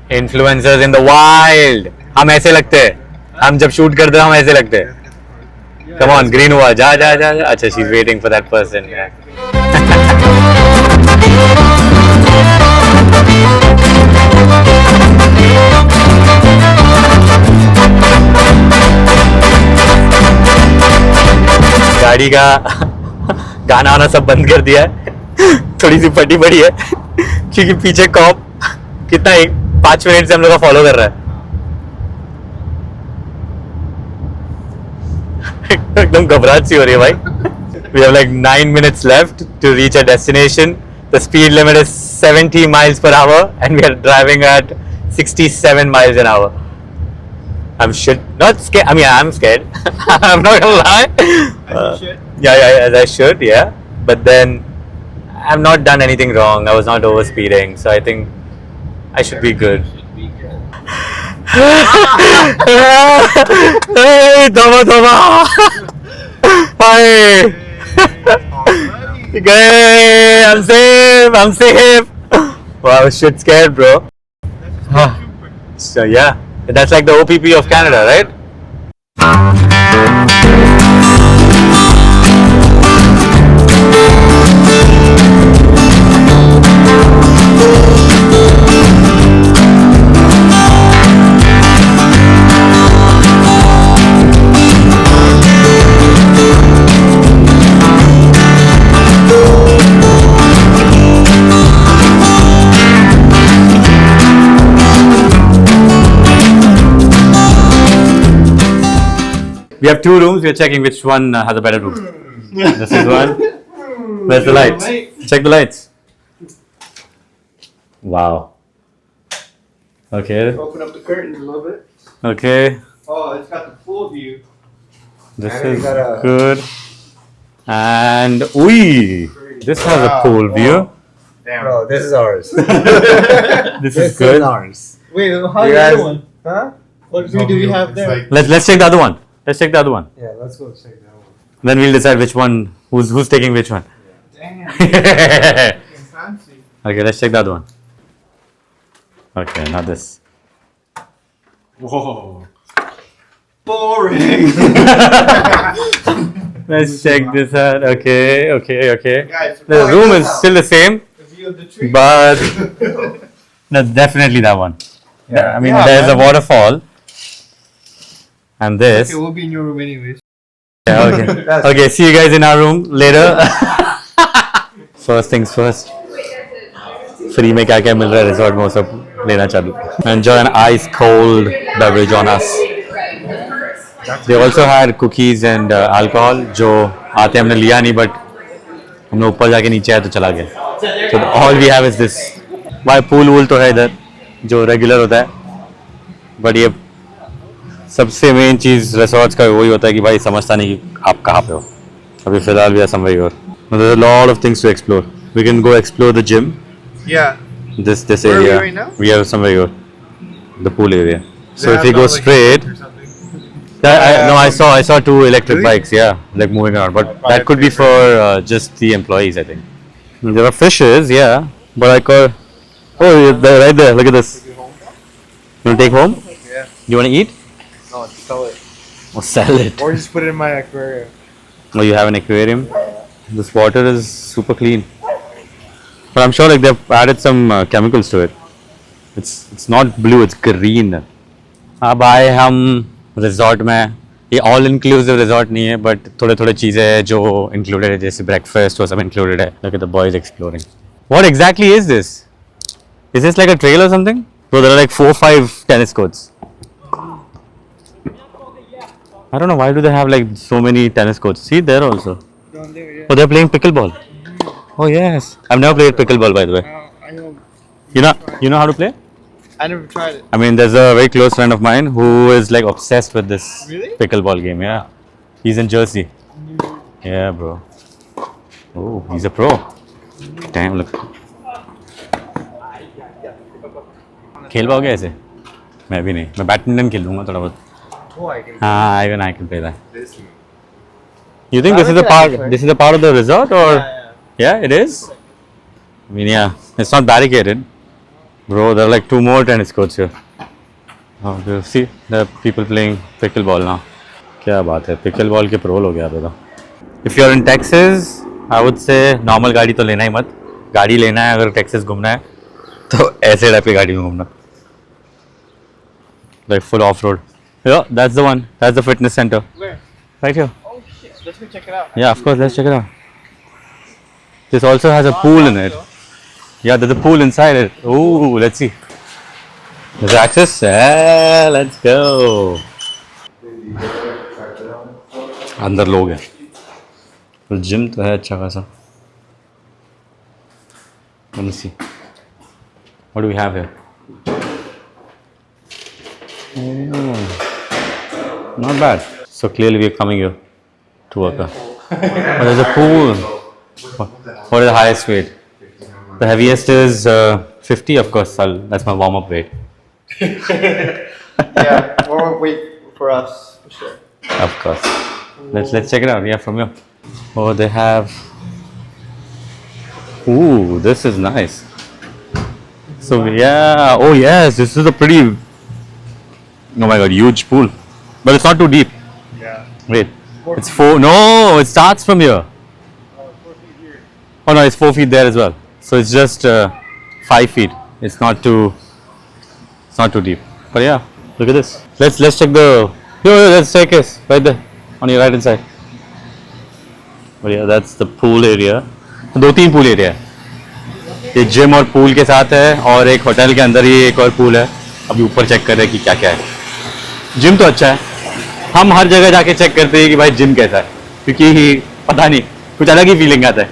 Influencers in the wild. हम ऐसे लगते हैं. हम जब शूट करते हैं हम ऐसे लगते हैं. Come on, green हुआ. जा जा जा. अच्छा, she's waiting for that person. Yeah. गाड़ी का गाना आना सब बंद कर दिया है. थोड़ी सी फटी पड़ी है क्योंकि पीछे कॉप कितना 5 मिनट से हम लोग का फॉलो कर रहा है. एकदम घबराहट सी हो रही है भाई. We have like 9 minutes left to reach our destination. The speed limit is 70 miles per hour and we are driving at 67 miles an hour. I'm shit. Not scared. I mean, I'm scared. I'm not gonna lie. Yeah, as I should, yeah. But then, I've not done anything wrong. I was not over speeding, so I think I should be good. Hey, Doma Doma! Hi! Hey, I'm safe! I'm safe! Wow, I was shit scared, bro. So, yeah. That's like the OPP of Canada, right? We have 2 rooms. We are checking which one has a better room. This is one. Where's the lights? Check the lights. Wow. Okay. Open up the curtains a little bit. Okay. Oh, it's got the full view. This And is you got a- good. And this has a pool view. Damn. Bro, this is ours. This is good. ours. Wait, how's You the guys- other one? Huh? What view do we have there? Let's check the other one. Let's check the other one. Yeah, let's go check that one. Then we'll decide which one. Who's taking which one. Damn. Okay, Fancy. let's check the other one. Okay, now this. Whoa. Boring. Let's check this out. Okay. Guys, The room is still the same, the view of the tree. but no, definitely that one. Yeah. I mean, Yeah, there's a man. waterfall, and this. Okay, we'll be in your room anyways. Yeah, okay. Okay, see you guys in our room later. First things first. Free में क्या क्या मिल रहा है resort में वो सब लेना चालू. Enjoy an ice cold beverage on us. They also had cookies and alcohol जो आते हमने लिया नहीं but हमने ऊपर जाके नीचे आए तो चला गया. So all we have is this. भाई pool वूल तो है इधर जो regular होता है. But ये सबसे मेन चीज़ रिसोर्ट्स का वही होता है कि भाई समझता नहीं कि आप कहाँ पे हो. अभी फिलहाल we are somewhere here. There's a lot of things to explore. We can go explore the gym. Yeah. This Where are we area. right now? We are somewhere here. The pool area. So They if have we go not, like, straight, or something. no, I saw 2 electric Really? bikes. Yeah, like moving around. But that could be for just the employees, I think. There are fishes, yeah. But I call. Oh, they're right there. Look at this. You want to take home? Yeah. You want to eat? No, sell it. Or sell it? Or just put it in my aquarium. Oh, you have an aquarium? This water is super clean. But I'm sure like they've added some chemicals to it. It's not blue, it's green. अब आए हम resort में. ये all inclusive resort नहीं है but थोड़े थोड़े चीज़ें हैं जो इंक्लूडेड है जैसे ब्रेकफास्ट वो सब इंक्लूडेड है. Look at the boys exploring. What exactly is this? Is this like a trail or something? So there are like 4-5 tennis courts. I don't know why do they have like so many tennis courts. See there also. Down there, yeah. Oh, they're playing pickleball. Oh yes. I've never played pickleball by the way. I know. You know how to play? I never tried it. I mean, there's a very close friend of mine who is like obsessed with this Really? pickleball game. Yeah, he's in Jersey. Yeah, bro. Oh, he's a pro. Damn, look. खेल पाओगे ऐसे? मैं भी नहीं. मैं badminton खेल लूँगा थोड़ा बहुत. Oh, I can. हाँ, even I can play that. This one. You think this is a part? This is a part of the resort or? Yeah. Yeah, it is. I mean, yeah, it's not barricaded. Bro, there are like 2 more tennis courts here. Oh, you see the people playing pickleball now. क्या बात है, pickleball के pro लोग यहाँ पे तो. If you're in Texas, I would say normal गाड़ी तो लेना ही मत. गाड़ी लेना है अगर Texas घूमना है तो ऐसे टाइप की गाड़ी में घूमना. Like full off road. Yeah, that's the one. That's the fitness center. Where? Right here. Oh shit! Let's go check it out. Yeah, of course. Let's check it out. This also has a pool in it. Yeah, there's a pool inside it. Ooh, let's see. There's access. Yeah, let's go. अंदर लोग हैं. तो gym तो है अच्छा खासा. Let me see. What do we have here? Oh, not bad. So clearly we are coming here to work out. Oh, there's a pool. What is the highest weight? The heaviest is 50, of course. That's my warm-up weight. Yeah, more weight for us for sure. Of course. Let's check it out. Yeah, from here. Oh, they have. Ooh, this is nice. So yeah. Oh yes, this is a pretty. Oh my god, huge pool. But it's not too deep. Yeah. Wait, it's 4. No, it starts from here. 4 feet here. Oh no, it's 4 feet there as well. So it's just 5 feet. It's not too deep. But yeah, look at this. Let's check the. That's staircase right there on your right hand side. But yeah, that's the pool area. 2-3 pool area है. ये gym और pool के साथ है और एक hotel के अंदर ही एक और पूल है. अभी ऊपर चेक कर रहे हैं कि क्या क्या है. जिम तो अच्छा है. हम हर जगह जाके चेक करते हैं कि भाई जिम कैसा है, क्योंकि पता नहीं कुछ अलग ही फीलिंग आता है.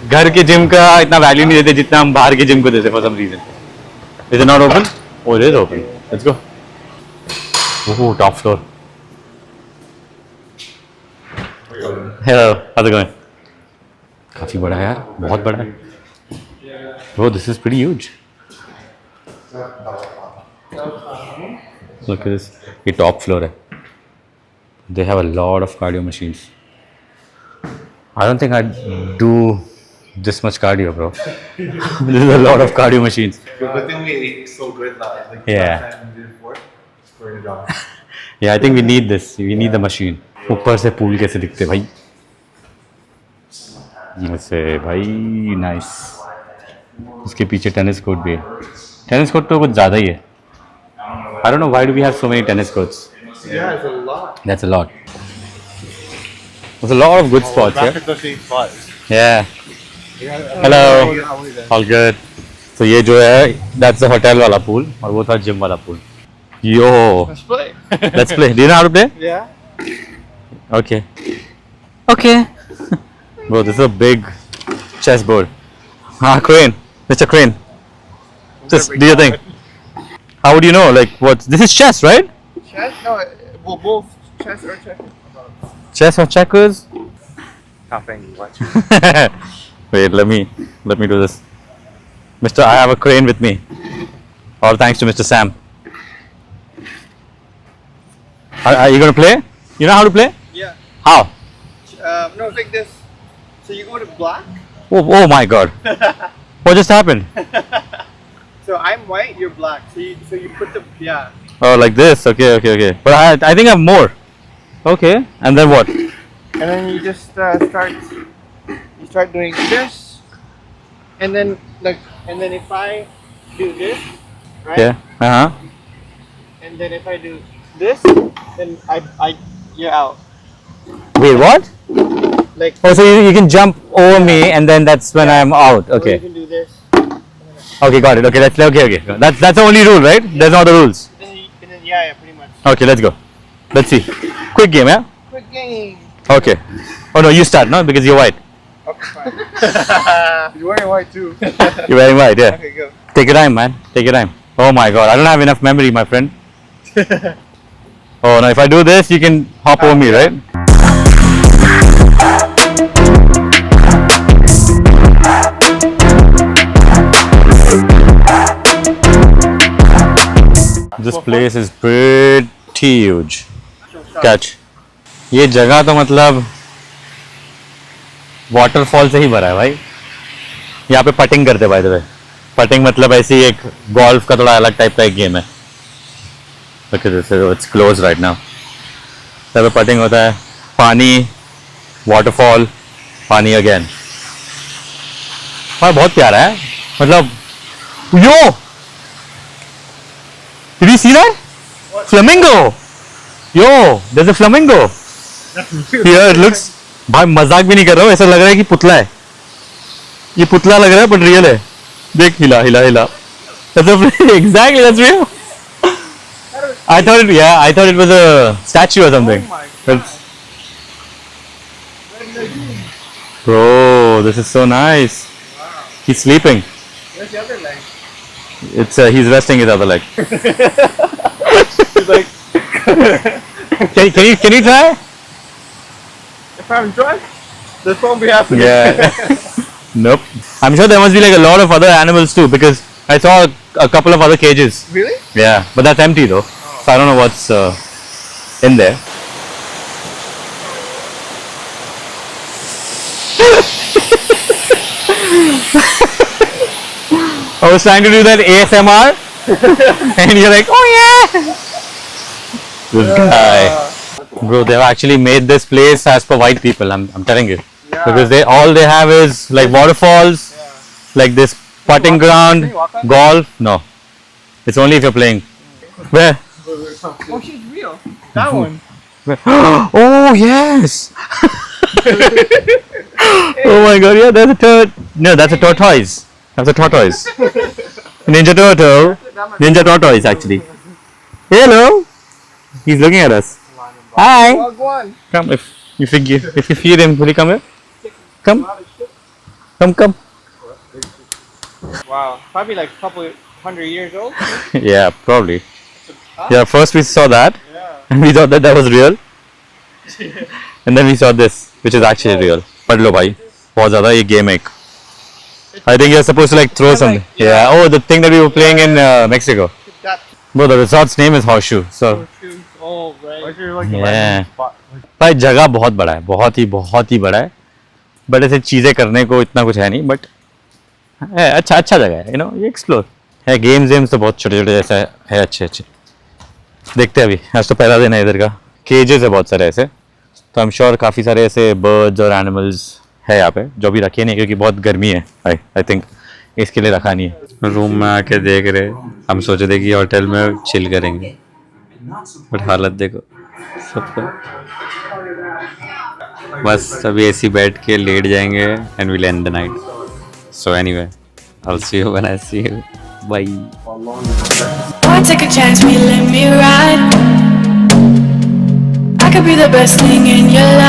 घर के जिम का इतना वैल्यू नहीं देते जितना हम बाहर के जिम को देते for some reason. Is it not open? Oh, it is open. Let's go. Oh, top floor. Hello, how is it going? काफी बड़ा है यार, बहुत बड़ा है. Bro, this is pretty huge. Look at this. ये top floor है. They have a lot of cardio machines. I don't think I'd do this much cardio, bro. This is a lot of cardio machines. But then we ate so good now. Like Yeah. last time we did before. We're in a job. Yeah, I think we need this. We need the machine. ऊपर से pool कैसे दिखते भाई? ऐसे भाई, nice. उसके पीछे tennis court भी है. टेनिस कोर्ट तो कुछ ज़्यादा ही है. I don't know why do we have so many tennis courts. Yeah, it's a lot. That's a lot. There's a lot of good spots here. Basketball spots. Yeah. Hello. All good. So ये जो है, that's the hotel वाला pool और वो था gym वाला pool. Yo. Let's play. Let's play. Do you know how to play? Yeah. Okay. Okay. Bro, this is a big chessboard. Crane. Mr. Crane. Just do your thing. How would you know? Like, what? This is chess, right? Chess? No, well, both chess or checkers. Chess or checkers? Half angry. Watch. Wait, let me do this. Mister, I have a crane with me. All thanks to Mr. Sam. Are you gonna play? You know how to play? Yeah. How? No, it's like this. So you go to black. Oh my God! What just happened? So I'm white, you're black. So you put the yeah. Oh, like this. Okay. But I think I have more. Okay. And then what? And then you just start doing this, and then if I do this, right? Yeah. And then if I do this, then you're out. Wait, what? Like Oh, so you can jump over me, and then that's when I'm out. or you Okay. can do this. Okay, got it. Okay, okay. That's the only rule, right? There's no other rules. And then yeah, pretty much. Okay, let's go. Let's see. Quick game, yeah? Quick game. Okay. Oh no, you start, no? Because you're white. Okay, fine. You're wearing white too. You're wearing white, yeah. Okay, go. Take your time, man. Take your time. Oh my God, I don't have enough memory, my friend. Oh no, if I do this, you can hop over me, right? This place is pretty huge. Catch. ये जगह तो मतलब waterfall से ही भरा है भाई. यहाँ पे पटिंग करते बाय द वे. पटिंग मतलब ऐसी एक गोल्फ का थोड़ा अलग टाइप का एक गेम है. Look at this, it's closed right now. तब पटिंग होता है, पानी, वाटरफॉल, पानी अगेन. हाँ बहुत प्यारा है, मतलब यो, did you see that? Flamingo. Yo, there's a flamingo. Here it looks. भाई मजाक भी नहीं कर रहा हूँ, ऐसा लग रहा है कि पुतला है. ये पुतला लग रहा है बट रियल है. देख हिला हिला हिला. Exactly, that's real. I thought it was a statue or something. That's... Bro, this is so nice. He's sleeping. Where's the other leg? He's resting his other leg. He's like, Can you try? if I'm drunk, this won't be happening. Yeah. Nope. I'm sure there must be like a lot of other animals too because I saw a couple of other cages. Really? Yeah, but that's empty though. So I don't know what's in there. I was trying to do that ASMR and you're like, oh yeah! This guy. Bro, they've actually made this place as per white people, I'm telling you. Yeah. Because all they have is like waterfalls, like this putting ground, Can you walk on? golf. No. It's only if you're playing. Where? Oh, she's real. That one. Where? Oh, yes! Oh my god, yeah, there's a no, that's a tortoise. That's a tortoise. Ninja Turtle. Ninja tortoise, actually. Hello! He's looking at us. Hi! Wagwan. Come, if you feed him, will he come here? Come. Come. Wow, probably like a couple 100 years old. Yeah, probably. Yeah, first we saw that, Yeah. and we thought that was real. And then we saw this, which is actually real. पढ़ लो भाई, बहुत ज़्यादा ये game एक. I think you're supposed to like throw something. Yeah. Oh, the thing that we were playing in Mexico. That Bro, the resort's name is Horseshoe. So shoes. Oh, right. Like you're like Yeah. spot. भाई जगह बहुत बड़ा है, बहुत ही बड़ा है. But ऐसे चीज़ें करने को इतना कुछ है नहीं, बट है अच्छा जगह है, ये एक्सप्लोर है. गेम्स तो बहुत छोटे जैसा है अच्छे. देखते हैं अभी, आज तो पहला दिन है इधर का. केजेस है बहुत सारे ऐसे, तो आई एम श्योर काफ़ी सारे ऐसे बर्ड्स और एनिमल्स है यहाँ पे जो भी रखे नहीं क्योंकि बहुत गर्मी है. आई थिंक इसके लिए रखा नहीं है. रूम में आके देख रहे, हम सोचे थे कि होटल में चिल करेंगे, बट हालत देखो सबका. बस अभी ऐसी बैठ के लेट जाएंगे and will end the night. So anyway, I will see you when I see you. Bye. Boy, take a chance, will you let me ride? I could be the best thing in your life.